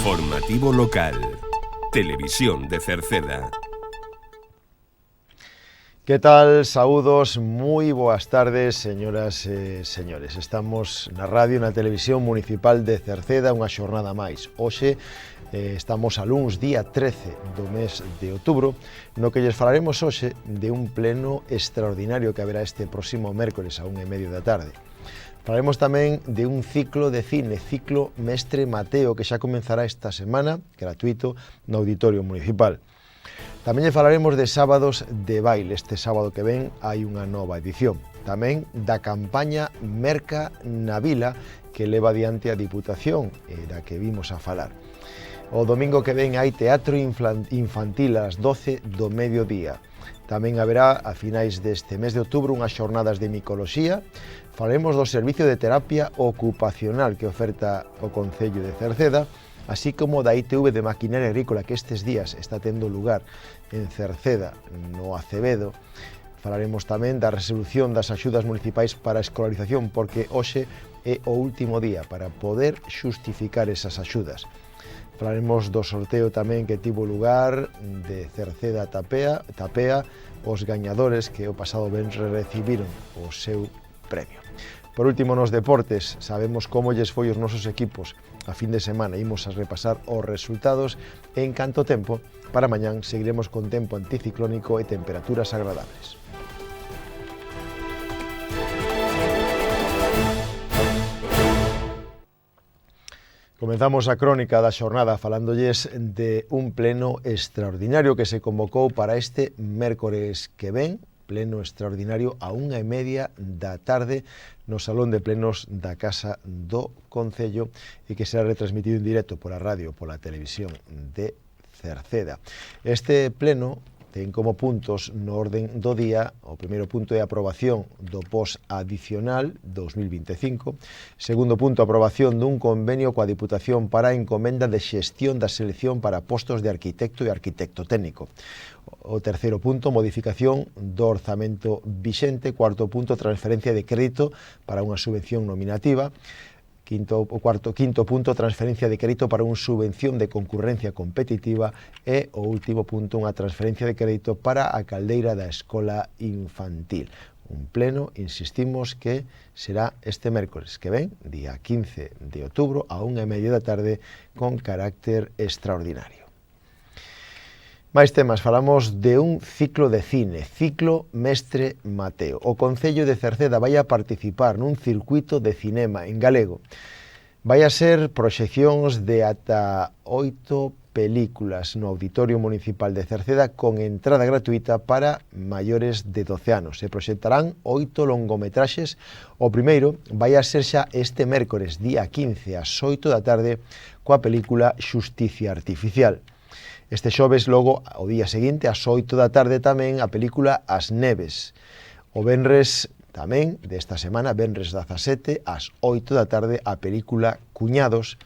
Informativo local. Televisión de Cerceda. Que tal? Saúdos, moi boas tardes, señoras e señores. Estamos na radio, na televisión municipal de Cerceda, unha xornada máis. Hoxe estamos a luns, día 13 do mes de outubro, no que lles falaremos hoxe de un pleno extraordinario que haberá este próximo mércores a 1:30 da tarde. Falaremos tamén de un ciclo de cine, ciclo Mestre Mateo, que xa comenzará esta semana, gratuito, no Auditorio Municipal. Tamén lle falaremos de sábados de baile. Este sábado que ven hai unha nova edición. Tamén da campaña Merca na Vila que leva adiante a Diputación e da que vimos a falar. O domingo que ven hai teatro infantil ás 12 do mediodía. Tamén haberá a finais deste mes de outubro unhas xornadas de micoloxía. Falaremos do servicio de terapia ocupacional que oferta o Concello de Cerceda, así como da ITV de maquinaria agrícola que estes días está tendo lugar en Cerceda, no Acevedo. Falaremos tamén da resolución das axudas municipais para a escolarización, porque hoxe é o último día para poder xustificar esas axudas. Falaremos do sorteo tamén que tivo lugar de Cerceda Tapea, os gañadores que o pasado venres recibiron o seu premio. Por último, nos deportes, sabemos como lles foi os nosos equipos a fin de semana. Imos a repasar os resultados en canto tempo. Para mañán seguiremos con tempo anticiclónico e temperaturas agradables. Comenzamos a crónica da xornada falándolles de un pleno extraordinario que se convocou para este mércores que ven, pleno extraordinario a 1:30 da tarde no Salón de Plenos da Casa do Concello e que será retransmitido en directo pola radio, pola televisión de Cerceda. Este pleno ten como puntos no orden do día: o primeiro punto é a aprobación do POS adicional 2025, segundo punto, a aprobación dun convenio coa Diputación para a encomenda de xestión da selección para postos de arquitecto e arquitecto técnico. O terceiro punto, modificación do orzamento vixente. Cuarto punto, transferencia de crédito para unha subvención nominativa. Quinto punto, transferencia de crédito para unha subvención de concurrencia competitiva. E o último punto, unha transferencia de crédito para a caldeira da escola infantil. Un pleno, insistimos, que será este mércores que ven, día 15 de outubro, a 1:30 da tarde, con carácter extraordinario. Mais temas, falamos de un ciclo de cine, ciclo Mestre Mateo. O Concello de Cerceda vai a participar nun circuito de cinema en galego. Vai a ser proxeccións de ata 8 películas no Auditorio Municipal de Cerceda con entrada gratuita para maiores de 12 anos. Se proxectarán 8 longometraxes. O primeiro vai a ser xa este mércores, día 15, ás 8 da tarde, coa película Xusticia Artificial. Este xoves, logo, o día seguinte, ás 8 da tarde tamén, a película As Neves. O venres tamén, desta semana, venres 17, ás 8 da tarde, a película Cuñados.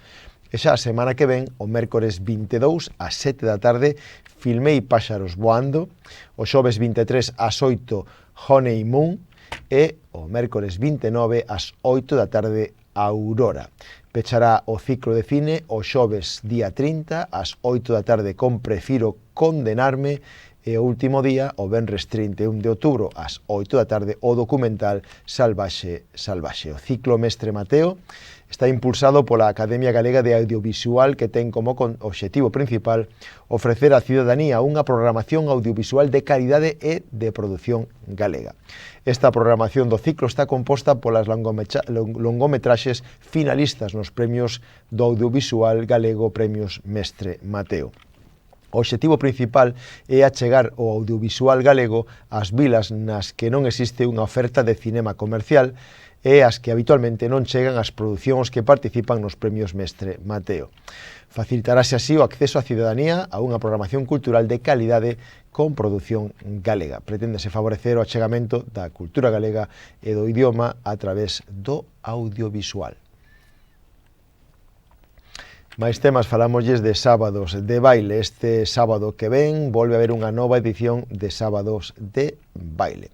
E xa a semana que ven, o mércores 22, ás 7 da tarde, Filmei páxaros voando. O xoves 23, ás 8, Honeymoon. E o mércores 29, ás 8 da tarde, Aurora. Pechará o ciclo de cine o xoves día 30 ás 8 da tarde con Prefiro condenarme, e o último día, o venres 31 de outubro ás 8 da tarde, o documental Salvaxe. O ciclo Mestre Mateo está impulsado pola Academia Galega de Audiovisual, que ten como obxectivo principal ofrecer á cidadanía unha programación audiovisual de calidade e de produción galega. Esta programación do ciclo está composta polas longometraxes finalistas nos premios do audiovisual galego, premios Mestre Mateo. O obxectivo principal é achegar o audiovisual galego ás vilas nas que non existe unha oferta de cinema comercial e as que habitualmente non chegan ás producións que participan nos premios Mestre Mateo. Facilitarase así o acceso á cidadanía a unha programación cultural de calidade con produción galega. Preténdese favorecer o achegamento da cultura galega e do idioma a través do audiovisual. Mais temas, falámosles de sábados de baile. Este sábado que ven volve a haber unha nova edición de sábados de baile.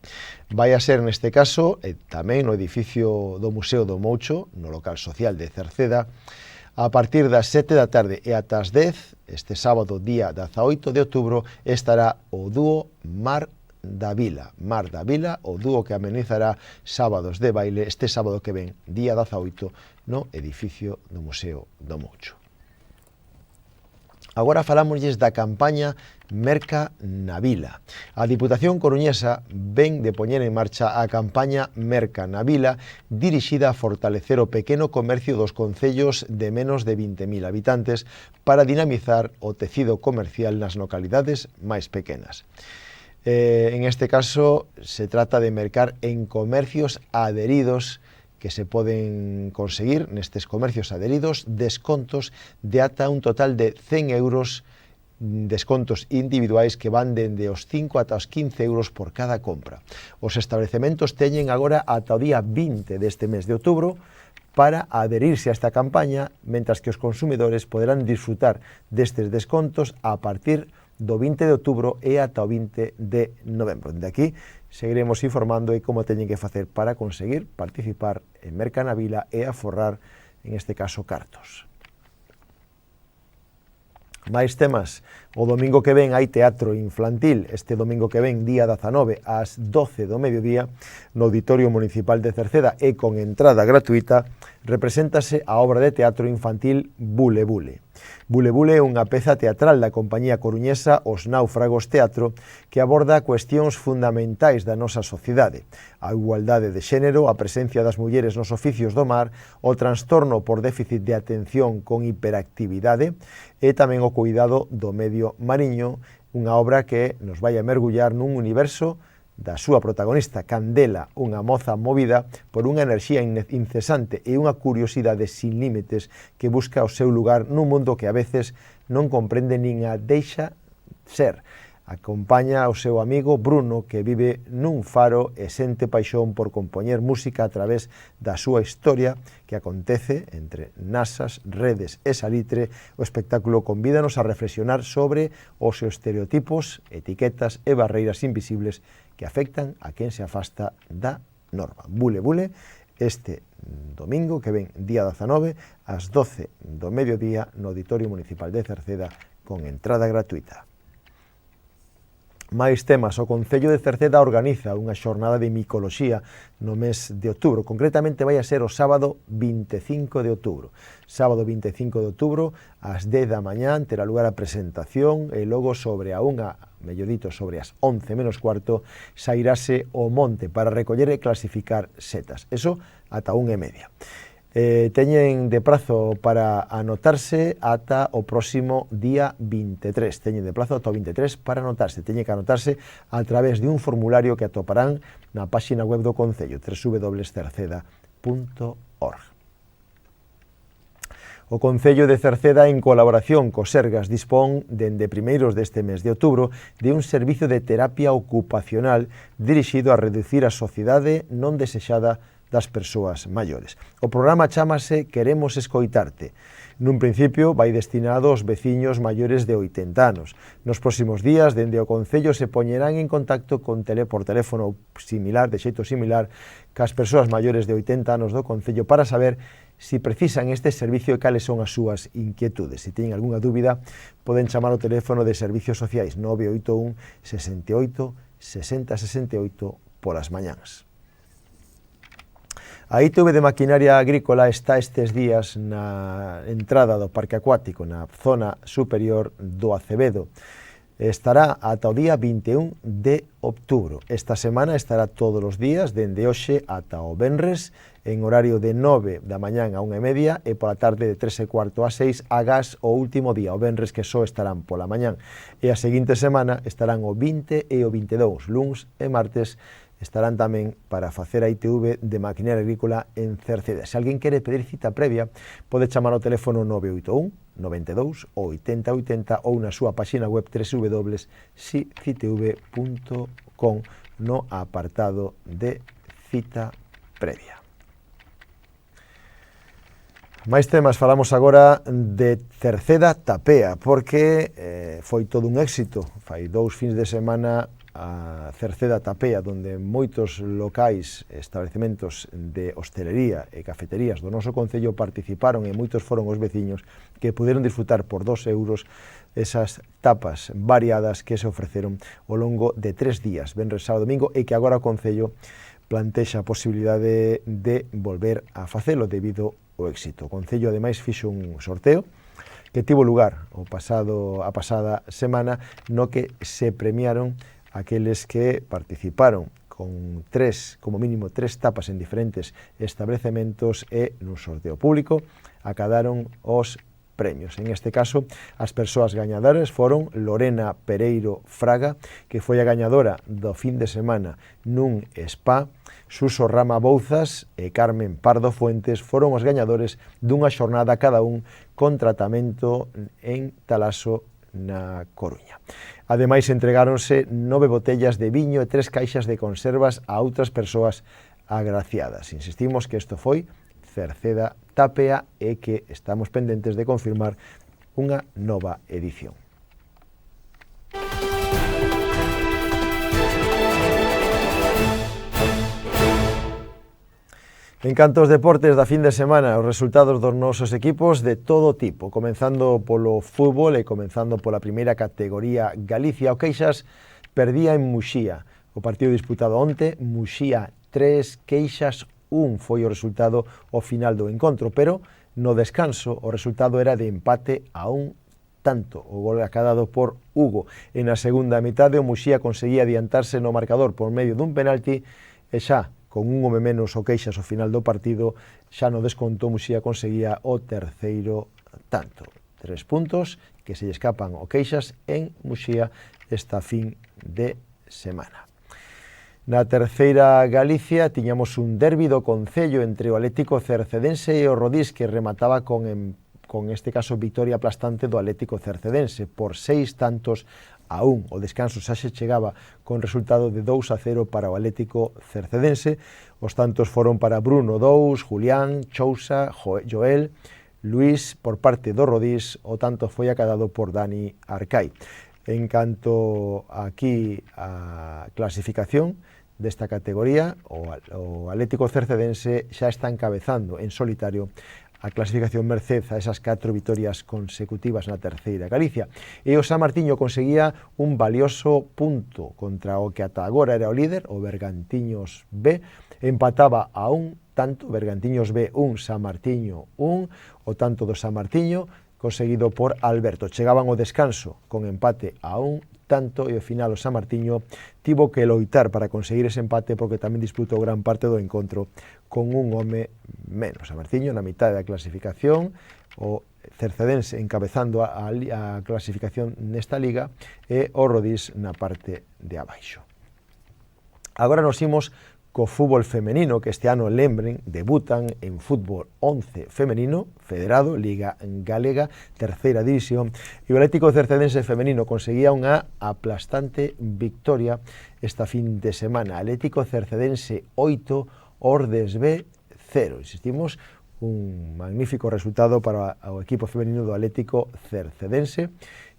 Vai a ser neste caso tamén no edificio do Museo do Moucho, no local social de Cerceda, A partir das 7 da tarde e ata as 10, este sábado, día 18 de outubro, estará o dúo Mar da Vila, o dúo que amenizará sábados de baile este sábado que ven, día 18, no edificio do Museo do Moucho. Agora falámosles da campaña Merca na Vila. A Diputación coruñesa ven de poñer en marcha a campaña Merca na Vila, dirixida a fortalecer o pequeno comercio dos concellos de menos de 20.000 habitantes para dinamizar o tecido comercial nas localidades máis pequenas. En este caso se trata de mercar en comercios adheridos que se poden conseguir nestes comercios adheridos descontos de ata un total de 100 euros, descontos individuais que van dende os 5 ata os 15 euros por cada compra. Os establecementos teñen agora ata o día 20 deste mes de outubro para adherirse a esta campaña, mentras que os consumidores poderán disfrutar destes descontos a partir do 20 de outubro e ata o 20 de novembro. De aquí seguiremos informando de como teñen que facer para conseguir participar en Merca na Vila e aforrar, en este caso, cartos. Máis temas. O domingo que ven hai teatro infantil. Este domingo que ven, día 19, ás 12 do mediodía, no Auditorio Municipal de Cerceda e con entrada gratuita, represéntase a obra de teatro infantil Bule Bule. Bule Bule é unha peza teatral da compañía coruñesa Os Náufragos Teatro que aborda cuestións fundamentais da nosa sociedade: a igualdade de xénero, a presencia das mulleres nos oficios do mar, o trastorno por déficit de atención con hiperactividade e tamén o cuidado do medio mariño, unha obra que nos vai a mergullar nun universo da súa protagonista, Candela, unha moza movida por unha enerxía incesante e unha curiosidade sin límites que busca o seu lugar nun mundo que a veces non comprende nin a deixa ser. Acompaña ao seu amigo Bruno, que vive nun faro e sente paixón por compoñer música a través da súa historia que acontece entre nasas, redes e salitre. O espectáculo convídanos a reflexionar sobre os estereotipos, etiquetas e barreiras invisibles que afectan a quen se afasta da norma. Bule Bule, este domingo que ven, día 19, ás 12 do mediodía, no Auditorio Municipal de Cerceda, con entrada gratuita. Máis temas. O Concello de Cerceda organiza unha xornada de micoloxía no mes de outubro. Concretamente vai a ser o sábado 25 de outubro. Sábado 25 de outubro, ás 10 da mañán, terá lugar a presentación e logo sobre a unha, mellor dito, sobre as 11 menos cuarto, sairase ao monte para recoller e clasificar setas. Eso ata 1:30. Teñen de prazo para anotarse ata o próximo día 23. Teñen de prazo ata o 23 para anotarse. Teñen que anotarse a través de un formulario que atoparán na páxina web do Concello, www.cerceda.org. O Concello de Cerceda, en colaboración co Sergas, dispón, dende primeiros deste mes de outubro, de un servizo de terapia ocupacional dirixido a reducir a sociedade non desexada das persoas maiores. O programa chámase Queremos Escoitarte. Nun principio vai destinado aos veciños maiores de 80 anos. Nos próximos días, dende o Concello, se poñerán en contacto por teléfono similar, de xeito similar, cas persoas maiores de 80 anos do Concello para saber si precisan este servicio e cales son as súas inquietudes. Se teñen algunha dúbida, poden chamar o teléfono de Servicios Sociais 981 68 60 68 polas mañáns. A ITV de Maquinaria Agrícola está estes días na entrada do Parque Acuático, na zona superior do Acevedo. Estará ata o día 21 de outubro. Esta semana estará todos os días, dende hoxe ata o venres, en horario de 9 da mañán a 1:30 e pola tarde de 3:15 a 6, agás o último día, o venres, que só estarán pola mañán. E a seguinte semana estarán o 20 e o 22, luns e martes, estarán tamén para facer a ITV de Maquinaria Agrícola en Cerceda. Se alguén quere pedir cita previa, pode chamar ao teléfono 981 92 80 80 ou na súa páxina web www.sicitv.com no apartado de cita previa. Máis temas. Falamos agora de Cerceda Tapea, porque foi todo un éxito. Fai 2 fins de semana a Cerceda Tapea, donde moitos locais, establecementos de hostelería e cafeterías do noso concello participaron e moitos foron os veciños que puderon disfrutar por 2 euros esas tapas variadas que se ofreceron ao longo de 3 días, venres, sábado, domingo, e que agora o concello plantexa a posibilidade de volver a facelo debido ao éxito. O concello ademais fixo un sorteo que tivo lugar a pasada semana, no que se premiaron aqueles que participaron con como mínimo 3 tapas en diferentes establecementos e nun sorteo público acadaron os premios. En este caso, as persoas gañadoras foron Lorena Pereiro Fraga, que foi a gañadora do fin de semana nun spa, Suso Rama Bouzas e Carmen Pardo Fuentes foron os gañadores dunha xornada cada un con tratamento en Talaso na Coruña. Ademais, entregáronse 9 botellas de viño e 3 caixas de conservas a outras persoas agraciadas. Insistimos que isto foi Cerceda Tapea e que estamos pendentes de confirmar unha nova edición. En canto aos deportes da fin de semana, os resultados dos nosos equipos de todo tipo, comenzando polo fútbol e comenzando pola primeira categoría Galicia. O Queixas perdía en Muxía. O partido disputado onte, Muxía 3, Queixas 1 foi o resultado ao final do encontro, pero no descanso o resultado era de empate a 1 tanto, o gol acadado por Hugo. En a segunda mitade o Muxía conseguía adiantarse no marcador por medio dun penalti e xa con un home menos o Queixas ao final do partido, xa no desconto Muxía conseguía o terceiro tanto. 3 puntos que se lle escapan o Queixas en Muxía esta fin de semana. Na terceira Galicia tiñamos un derbi do concello entre o Atlético Cercedense e o Rodís, que remataba con este caso victoria aplastante do Atlético Cercedense por 6 tantos a 1. O descanso xa se chegaba con resultado de 2-0 para o Atlético Cercedense. Os tantos foron para Bruno 2, Julián, Chousa, Joel, Luís por parte do Rodís. O tanto foi acadado por Dani Arcai. En canto aquí a clasificación desta categoría, o Atlético Cercedense xa está encabezando en solitario a clasificación merced a esas 4 vitorias consecutivas na terceira Galicia. E o San Martiño conseguía un valioso punto contra o que ata agora era o líder, o Bergantiños B, empataba a 1 tanto, Bergantiños B 1, San Martiño 1, o tanto do San Martiño conseguido por Alberto. Chegaban ao descanso con empate a 1 tanto e ao final o San Martiño tivo que loitar para conseguir ese empate porque tamén disputou gran parte do encontro con un home menos. San Martiño na mitad da clasificación, o Cercedense encabezando a clasificación nesta liga e o Rodís na parte de abaixo. Agora nos imos co fútbol femenino, que este ano, lembren, debutan en fútbol 11 femenino, federado, Liga Galega, terceira división, e o Atlético Cercedense femenino conseguía unha aplastante victoria esta fin de semana. Atlético Cercedense 8, Ordes B 0. Insistimos, un magnífico resultado para o equipo femenino do Atlético Cercedense,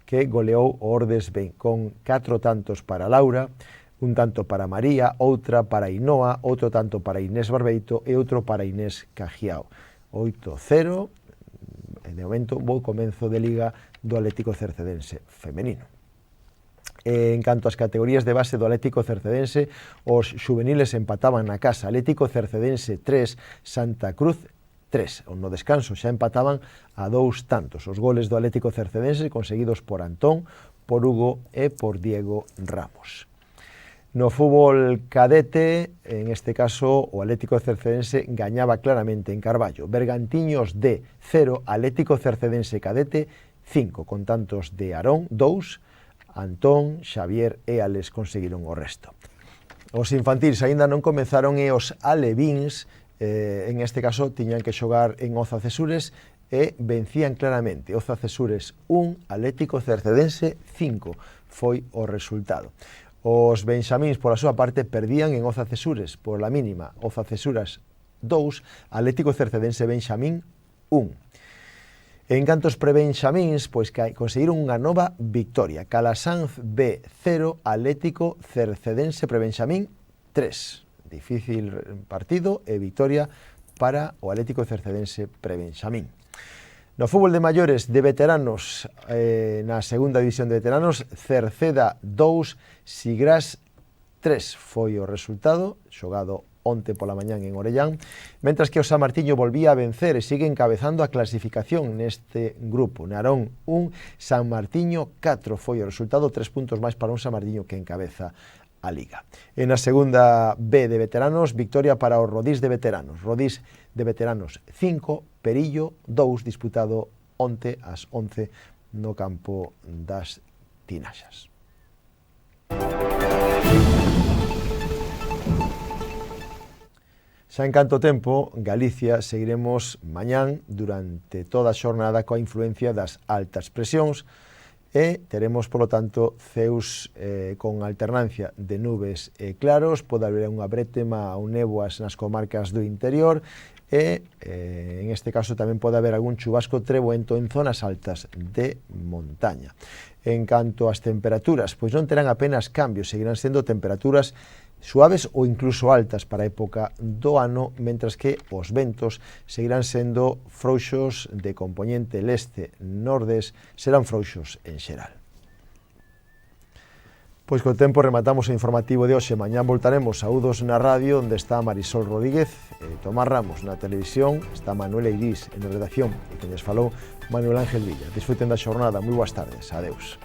que goleou o Ordes B con 4 tantos para Laura, un tanto para María, outra para Inoa, outro tanto para Inés Barbeito e outro para Inés Cajiao. 8-0, de momento, bo comenzo de liga do Atlético Cercedense femenino. En canto ás categorías de base do Atlético Cercedense, os juveniles empataban na casa. Atlético Cercedense 3, Santa Cruz 3. No descanso xa empataban a 2 tantos. Os goles do Atlético Cercedense conseguidos por Antón, por Hugo e por Diego Ramos. No fútbol cadete, en este caso, o Atlético Cercedense gañaba claramente en Carballo. Bergantiños D 0, Atlético Cercedense cadete 5, con tantos de Arón 2, Antón, Xavier e Alex conseguiron o resto. Os infantiles aínda non comenzaron e os alevíns, en este caso, tiñan que xogar en Oza Cesures e vencían claramente. Oza Cesures 1, Atlético Cercedense 5, foi o resultado. Os benxamíns, pola súa parte, perdían en Oza Cesures por la mínima. Oza Cesuras 2, Atlético Cercedense benxamín 1. En cantos prebenxamíns, pois que conseguiron unha nova victoria. Calasanz B 0, Atlético Cercedense prebenxamín 3. Difícil partido e victoria para o Atlético Cercedense prebenxamín. No fútbol de maiores de veteranos, na segunda división de veteranos, Cerceda 2, Sigrás 3 foi o resultado, xogado onte pola mañán en Orellán, mentras que o San Martiño volvía a vencer e sigue encabezando a clasificación neste grupo. Narón 1, San Martiño 4 foi o resultado, 3 puntos máis para un San Martiño que encabeza a Liga. En a segunda B de veteranos, victoria para o Rodís de veteranos. Rodís de veteranos 5, Perillo 2, disputado onte ás 11 no campo das Tinaxas. Xa en canto tempo, Galicia seguiremos mañán durante toda a xornada coa influencia das altas presións e teremos, polo tanto, ceus con alternancia de nubes e claros, pode haber unha brétema ou néboas nas comarcas do interior e, en este caso, tamén pode haber algún chubasco trebuento en zonas altas de montaña. En canto ás temperaturas, pois non terán apenas cambios, seguirán sendo temperaturas suaves ou incluso altas para a época do ano, mentras que os ventos seguirán sendo frouxos de compoñente leste-nordés, serán frouxos en xeral. Pois co tempo rematamos o informativo de hoxe. Mañán voltaremos a U2 na radio, onde está Marisol Rodríguez, Tomás Ramos na televisión, está Manuel Eirís en redacción e que lles falou Manuel Ángel Villa. Disfruten da xornada, moi boas tardes, adeus.